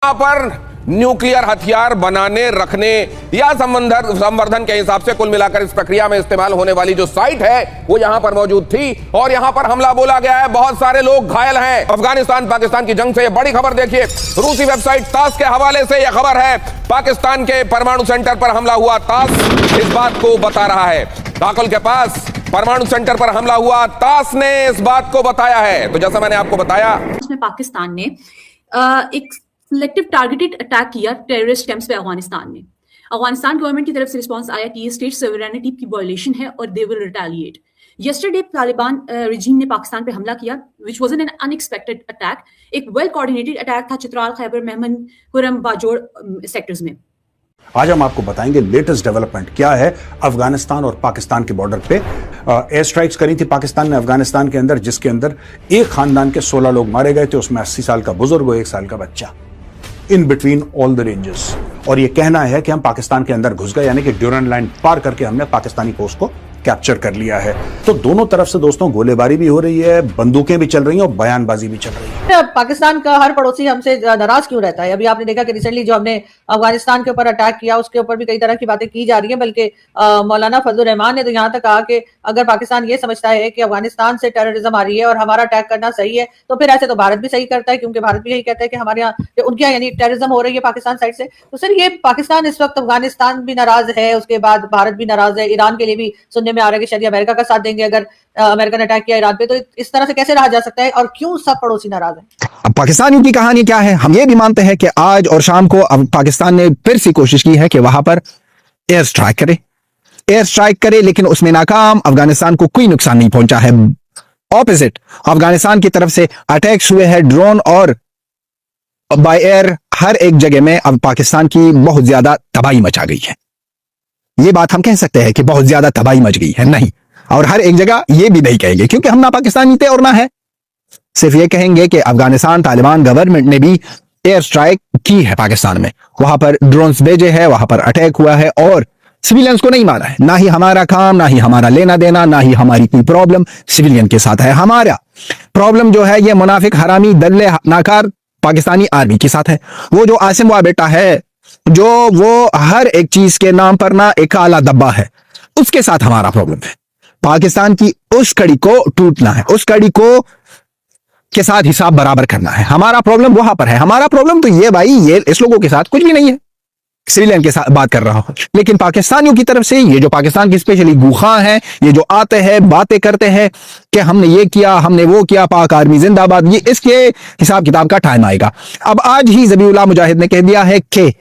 यहाँ पर न्यूक्लियर हथियार बनाने, रखने या संवर्धन के हिसाब से कुल मिलाकर इस प्रक्रिया में इस्तेमाल होने वाली जो साइट है वो यहां पर मौजूद थी और यहां पर हमला बोला गया है। बहुत सारे लोग घायल हैं। अफगानिस्तान पाकिस्तान की जंग से यह बड़ी खबर देखिए, रूसी वेबसाइट तास के हवाले से यह खबर है। पाकिस्तान के परमाणु सेंटर पर हमला हुआ। तास इस बात को बता रहा है। काकुल के पास परमाणु सेंटर पर हमला हुआ, तास ने इस बात को बताया है। तो जैसा मैंने आपको बताया, उसमें पाकिस्तान ने एक सिलेक्टिव टारगेटेड अटैक किया टेररिस्ट कैंप्स पे अफगानिस्तान में। अफगानिस्तान गवर्नमेंट की तरफ से रिस्पांस आया कि ये स्टेट सॉवरेनिटी की वायलेशन है और they will retaliate. Yesterday Taliban regime ने पाकिस्तान पे हमला किया, which was an unexpected attack. एक वेल कोऑर्डिनेटेड अटैक था चित्राल, खैबर, मेहमन, खुरम, बाजोड़ सेक्टर्स में। आज हम आपको बताएंगे लेटेस्ट डेवलपमेंट क्या है अफगानिस्तान और पाकिस्तान के बॉर्डर पे। एयर स्ट्राइक्स करी थी पाकिस्तान ने अफगानिस्तान के अंदर, जिसके अंदर एक खानदान के 16 लोग मारे गए थे, उसमें 80 साल का बुजुर्ग और 1 साल का बच्चा, in between all the ranges. और ये कहना है कि हम पाकिस्तान के अंदर घुस गए, यानी कि ड्यूरन लाइन पार करके हमने पाकिस्तानी पोस्ट को कैप्चर कर लिया है। तो दोनों तरफ से दोस्तों गोलीबारी भी हो रही है, बंदूकें भी चल रही हैं और बयानबाजी भी चल रही है। पाकिस्तान का हर पड़ोसी हमसे नाराज क्यों रहता है? अभी आपने देखा कि रिसेंटली जो हमने अफगानिस्तान के ऊपर अटैक किया उसके ऊपर भी कई तरह की बातें की जा रही है। बल्कि मौलाना फजलुर रहमान ने तो यहाँ तक कहा कि अगर पाकिस्तान ये समझता है कि अफगानिस्तान से टेररिज्म आ रही है और हमारा अटैक करना सही है, तो फिर ऐसे तो भारत भी सही करता है, क्योंकि भारत भी यही कहता है कि हमारे यहाँ उनके यहाँ यानी टेररिज्म हो रही है पाकिस्तान साइड से। तो सर ये पाकिस्तान इस वक्त अफगानिस्तान भी नाराज है, उसके बाद भारत भी नाराज है। ईरान के लिए भी सुनने में आ रहा है कि शायद अमेरिका का साथ देंगे अगर अमेरिका ने अटैक किया ईरान पे। तो इस तरह से कैसे रहा जा सकता है और क्यों सब पड़ोसी नाराज हैं? अब पाकिस्तानियों की कहानी क्या है? हम ये भी मानते हैं कि आज और शाम को अब पाकिस्तान ने फिर से कोशिश की है कि वहां पर एयर स्ट्राइक करे, लेकिन उसमें नाकाम। अफगानिस्तान को कोई नुकसान नहीं पहुंचा है। ऑपोजिट, अफगानिस्तान की तरफ से अटैक्स हुए हैं ड्रोन और बाय एयर। हर एक जगह में अब पाकिस्तान की बहुत ज्यादा तबाही मचा गई है। ये बात हम कह सकते हैं कि बहुत ज्यादा तबाही मच गई है? नहीं। और हर एक जगह ये भी नहीं कहेंगे, क्योंकि हम ना पाकिस्तानी थे और ना है। सिर्फ ये कहेंगे कि अफगानिस्तान तालिबान गवर्नमेंट ने भी एयर स्ट्राइक की है पाकिस्तान में, वहां पर ड्रोन्स भेजे हैं, वहां पर अटैक हुआ है और सिविलियंस को नहीं मारा है। ना ही हमारा काम, ना ही हमारा लेना देना, ना ही हमारी कोई प्रॉब्लम सिविलियन के साथ है। हमारा प्रॉब्लम जो है ये मुनाफिक हरामी दल्ले नाकार पाकिस्तानी आर्मी के साथ है। वो जो आसिम वा बेटा है, जो वो हर एक चीज के नाम पर ना एक काला डब्बा है, उसके साथ हमारा प्रॉब्लम है। पाकिस्तान की उस कड़ी को टूटना है, उस कड़ी को के साथ हिसाब बराबर करना है। हमारा प्रॉब्लम वहां पर है। हमारा प्रॉब्लम तो ये भाई, ये इस लोगों के साथ कुछ भी नहीं है। सिविलियन के साथ बात कर रहा हूं, लेकिन पाकिस्तानियों की तरफ से ये जो पाकिस्तान की स्पेशली गुखा हैं, ये जो आते हैं बातें करते हैं कि हमने ये किया, हमने वो किया, पाक आर्मी जिंदाबाद, ये इसके हिसाब किताब का टाइम आएगा। अब आज ही ज़बीउल्लाह मुजाहिद ने कह दिया है कि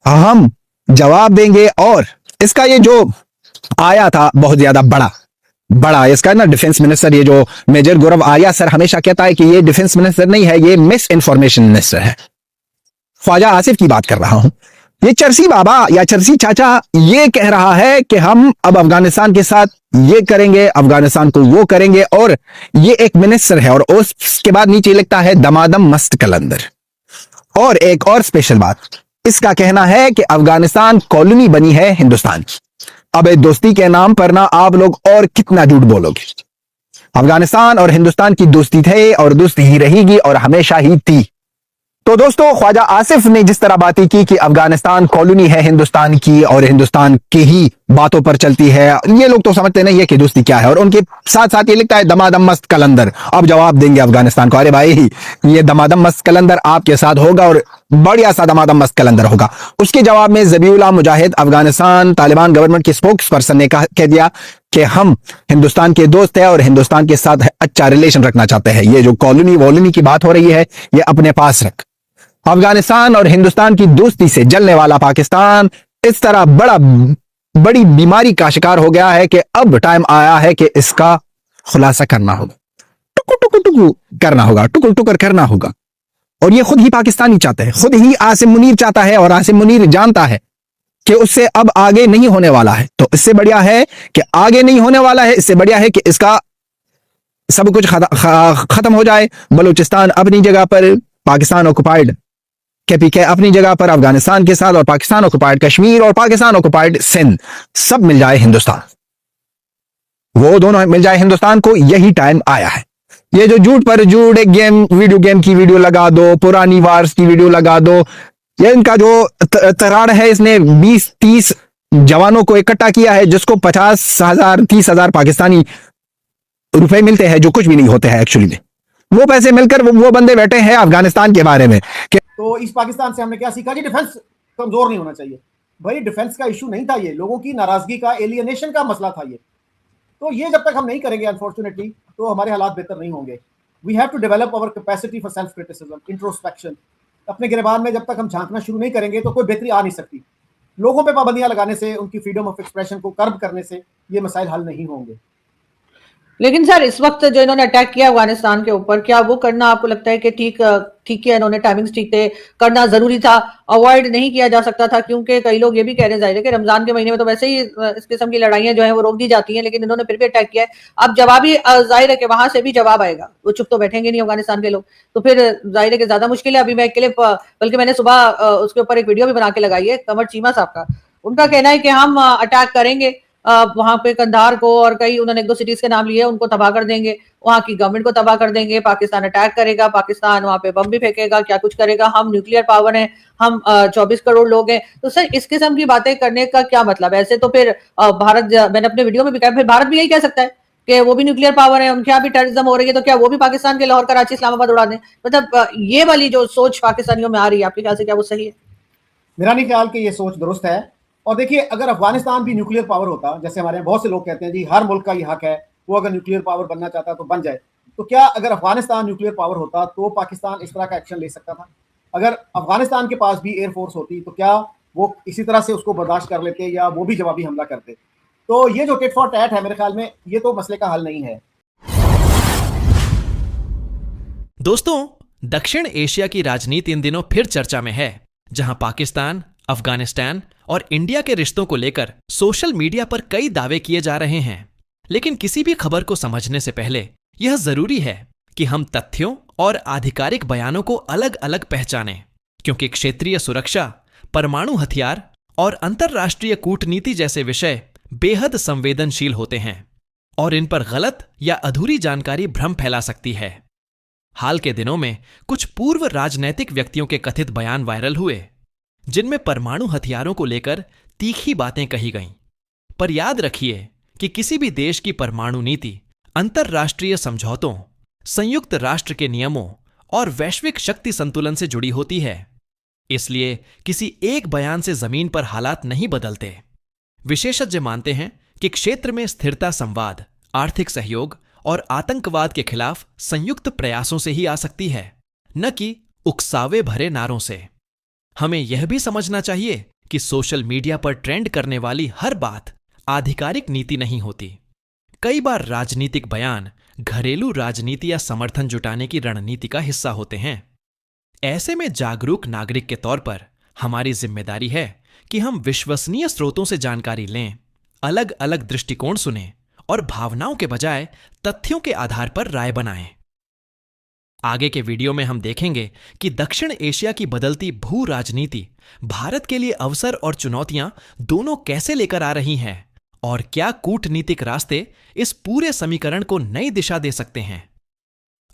हम जवाब देंगे। और इसका ये जो आया था बहुत ज्यादा बड़ा इसका ना डिफेंस मिनिस्टर, ये जो मेजर गौरव आर्या सर हमेशा कहता है कि ये डिफेंस मिनिस्टर नहीं है, ये मिस इंफॉर्मेशन मिनिस्टर है। ख्वाजा आसिफ की बात कर रहा हूं। ये चरसी बाबा या चरसी चाचा ये कह रहा है कि हम अब अफगानिस्तान के साथ ये करेंगे, अफगानिस्तान को वो करेंगे, और ये एक मिनिस्टर है। और उसके बाद नीचे लिखता है दमादम मस्त कलंदर। और एक और स्पेशल बात, इसका कहना है कि अफगानिस्तान कॉलोनी बनी है हिंदुस्तान। अब दोस्ती के नाम पर ना आप लोग और कितना झूठ बोलोगे? अफगानिस्तान और हिंदुस्तान की दोस्ती थे और दोस्ती ही रहेगी और हमेशा ही थी। तो दोस्तों, ख्वाजा आसिफ ने जिस तरह बातें की कि अफगानिस्तान कॉलोनी है हिंदुस्तान की और हिंदुस्तान की ही बातों पर चलती है, ये लोग तो समझते नहीं है कि दोस्ती क्या है। और उनके साथ साथ ये लिखता है दमादम मस्त कलंदर, अब जवाब देंगे अफगानिस्तान को। अरे भाई, ये दमादम मस्त कलंदर आपके साथ होगा और बढ़िया सा दमादम मस्त कलंदर होगा। उसके जवाब में ज़बीउल्लाह मुजाहिद अफगानिस्तान तालिबान गवर्नमेंट के स्पोक्स पर्सन ने कह दिया कि हम हिंदुस्तान के दोस्त हैं और हिंदुस्तान के साथ अच्छा रिलेशन रखना चाहते हैं। ये जो कॉलोनी वॉलोनी की बात हो रही है, ये अपने पास रख। अफगानिस्तान और हिंदुस्तान की दोस्ती से जलने वाला पाकिस्तान इस तरह बड़ी बीमारी का शिकार हो गया है कि अब टाइम आया है कि इसका खुलासा करना होगा, टुकुर टुकुर करना होगा। और ये खुद ही पाकिस्तानी चाहते हैं, खुद ही आसिम मुनीर चाहता है, और आसिम मुनीर जानता है कि उससे अब आगे नहीं होने वाला है। तो इससे बढ़िया है कि आगे नहीं होने वाला है, इससे बढ़िया है कि इसका सब कुछ खत्म हो जाए। बलूचिस्तान अपनी जगह पर, पाकिस्तान ऑक्युपाइड KPK अपनी जगह पर अफगानिस्तान के साथ, और पाकिस्तान ऑक्युपाइड कश्मीर और पाकिस्तान ऑक्युपाइड सिंध सब मिल जाए हिंदुस्तान, वो दोनों मिल जाए हिंदुस्तान को। यही टाइम आया है। ये जो झूठ पर झूठ, एक वीडियो गेम की वीडियो लगा दो, पुरानी वार्स की वीडियो लगा दो, ये इनका जो तराड़ है, इसने 20-30 जवानों को इकट्ठा किया है, जिसको 50,000 30,000 पाकिस्तानी रुपए मिलते हैं, जो कुछ भी नहीं होते हैं एक्चुअली में। वो पैसे मिलकर वो बंदे बैठे हैं अफगानिस्तान के बारे में कि तो इस पाकिस्तान से हमने क्या सीखा जी? डिफेंस कमजोर नहीं होना चाहिए। भाई डिफेंस का इशू नहीं था, ये लोगों की नाराजगी का, एलियनेशन का मसला था ये। तो ये जब तक हम नहीं करेंगे अनफॉर्चुनेटली, तो हमारे हालात बेहतर नहीं होंगे। We have to develop our capacity for self criticism, introspection. अपने गिरबान में जब तक हम झांकना शुरू नहीं करेंगे तो कोई बेहतरी आ नहीं सकती। लोगों पे पाबंदियां लगाने से, उनकी फ्रीडम ऑफ एक्सप्रेशन को कर्ब करने से ये मसाइल हल नहीं होंगे। लेकिन सर इस वक्त जो इन्होंने अटैक किया अफगानिस्तान के ऊपर, क्या वो करना आपको लगता है कि ठीक किया इन्होंने? टाइमिंग्स ठीक थे, करना जरूरी था, अवॉइड नहीं किया जा सकता था? क्योंकि कई लोग ये भी कह रहे हैं कि रमजान के महीने में तो वैसे ही इस किस्म की लड़ाइयां जो है वो रोक दी जाती हैं, लेकिन इन्होंने फिर भी अटैक किया है। अब जवाबी जाहिर है कि वहां से भी जवाब आएगा, वो चुप तो बैठेंगे नहीं अफगानिस्तान के लोग, तो फिर जाहिर है कि ज्यादा मुश्किल है। अभी मैं एक क्लिप, बल्कि मैंने सुबह उसके ऊपर एक वीडियो भी बना के लगाई है, कमर चीमा साहब का। उनका कहना है कि हम अटैक करेंगे वहां पे कंधार को, और कई उन्होंने 1-2 सिटीज के नाम लिए, उनको तबाह कर देंगे, वहां की गवर्नमेंट को तबाह कर देंगे, पाकिस्तान अटैक करेगा, पाकिस्तान वहां पे बम भी फेंकेगा, क्या कुछ करेगा, हम न्यूक्लियर पावर है, हम 24 करोड़ लोग हैं। तो सर इस किस्म की बातें करने का क्या मतलब है? ऐसे तो फिर भारत, मैंने अपने वीडियो में भी कहा, फिर भारत भी यही कह सकता है कि वो भी न्यूक्लियर पावर है, उनके यहाँ भी टेररिज्म हो रही है, तो क्या वो भी पाकिस्तान के लाहौर, कराची, इस्लामाबाद उड़ा दें? मतलब ये वाली जो सोच पाकिस्तानियों में आ रही है, आपके ख्याल से क्या वो सही है? मेरा नहीं ख्याल कि ये सोच दुरुस्त है। और देखिए, अगर अफगानिस्तान भी न्यूक्लियर पावर होता, जैसे हमारे यहाँ बहुत से लोग कहते हैं जी हर मुल्क का ये हक है, वो अगर न्यूक्लियर पावर बनना चाहता तो बन जाए, तो क्या अगर अफगानिस्तान न्यूक्लियर पावर होता तो पाकिस्तान इस तरह का एक्शन ले सकता था? अगर अफगानिस्तान के पास भी एयरफोर्स होती तो क्या वो इसी तरह से उसको बर्दाश्त कर लेते, या वो भी जवाबी हमला करते? तो ये जो टिट फॉर टैट है, मेरे ख्याल में ये तो मसले का हल नहीं है। दोस्तों, दक्षिण एशिया की राजनीति इन दिनों फिर चर्चा में है, जहां पाकिस्तान, अफगानिस्तान और इंडिया के रिश्तों को लेकर सोशल मीडिया पर कई दावे किए जा रहे हैं। लेकिन किसी भी खबर को समझने से पहले यह जरूरी है कि हम तथ्यों और आधिकारिक बयानों को अलग अलग पहचानें, क्योंकि क्षेत्रीय सुरक्षा, परमाणु हथियार और अंतर्राष्ट्रीय कूटनीति जैसे विषय बेहद संवेदनशील होते हैं और इन पर गलत या अधूरी जानकारी भ्रम फैला सकती है। हाल के दिनों में कुछ पूर्व राजनैतिक व्यक्तियों के कथित बयान वायरल हुए, जिनमें परमाणु हथियारों को लेकर तीखी बातें कही गईं। पर याद रखिए कि किसी भी देश की परमाणु नीति अंतर्राष्ट्रीय समझौतों, संयुक्त राष्ट्र के नियमों और वैश्विक शक्ति संतुलन से जुड़ी होती है। इसलिए किसी एक बयान से जमीन पर हालात नहीं बदलते। विशेषज्ञ मानते हैं कि क्षेत्र में स्थिरता संवाद, आर्थिक सहयोग और आतंकवाद के खिलाफ संयुक्त प्रयासों से ही आ सकती है, न कि उकसावे भरे नारों से। हमें यह भी समझना चाहिए कि सोशल मीडिया पर ट्रेंड करने वाली हर बात आधिकारिक नीति नहीं होती। कई बार राजनीतिक बयान घरेलू राजनीति या समर्थन जुटाने की रणनीति का हिस्सा होते हैं। ऐसे में जागरूक नागरिक के तौर पर हमारी जिम्मेदारी है कि हम विश्वसनीय स्रोतों से जानकारी लें, अलग अलग दृष्टिकोण सुनें और भावनाओं के बजाय तथ्यों के आधार पर राय बनाएं। आगे के वीडियो में हम देखेंगे कि दक्षिण एशिया की बदलती भू राजनीति भारत के लिए अवसर और चुनौतियां दोनों कैसे लेकर आ रही हैं और क्या कूटनीतिक रास्ते इस पूरे समीकरण को नई दिशा दे सकते हैं।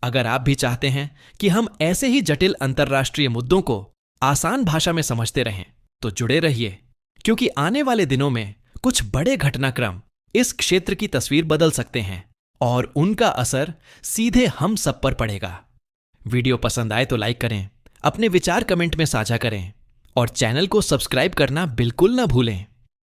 अगर आप भी चाहते हैं कि हम ऐसे ही जटिल अंतर्राष्ट्रीय मुद्दों को आसान भाषा में समझते रहें, तो जुड़े रहिए, क्योंकि आने वाले दिनों में कुछ बड़े घटनाक्रम इस क्षेत्र की तस्वीर बदल सकते हैं और उनका असर सीधे हम सब पर पड़ेगा। वीडियो पसंद आए तो लाइक करें, अपने विचार कमेंट में साझा करें और चैनल को सब्सक्राइब करना बिल्कुल न भूलें।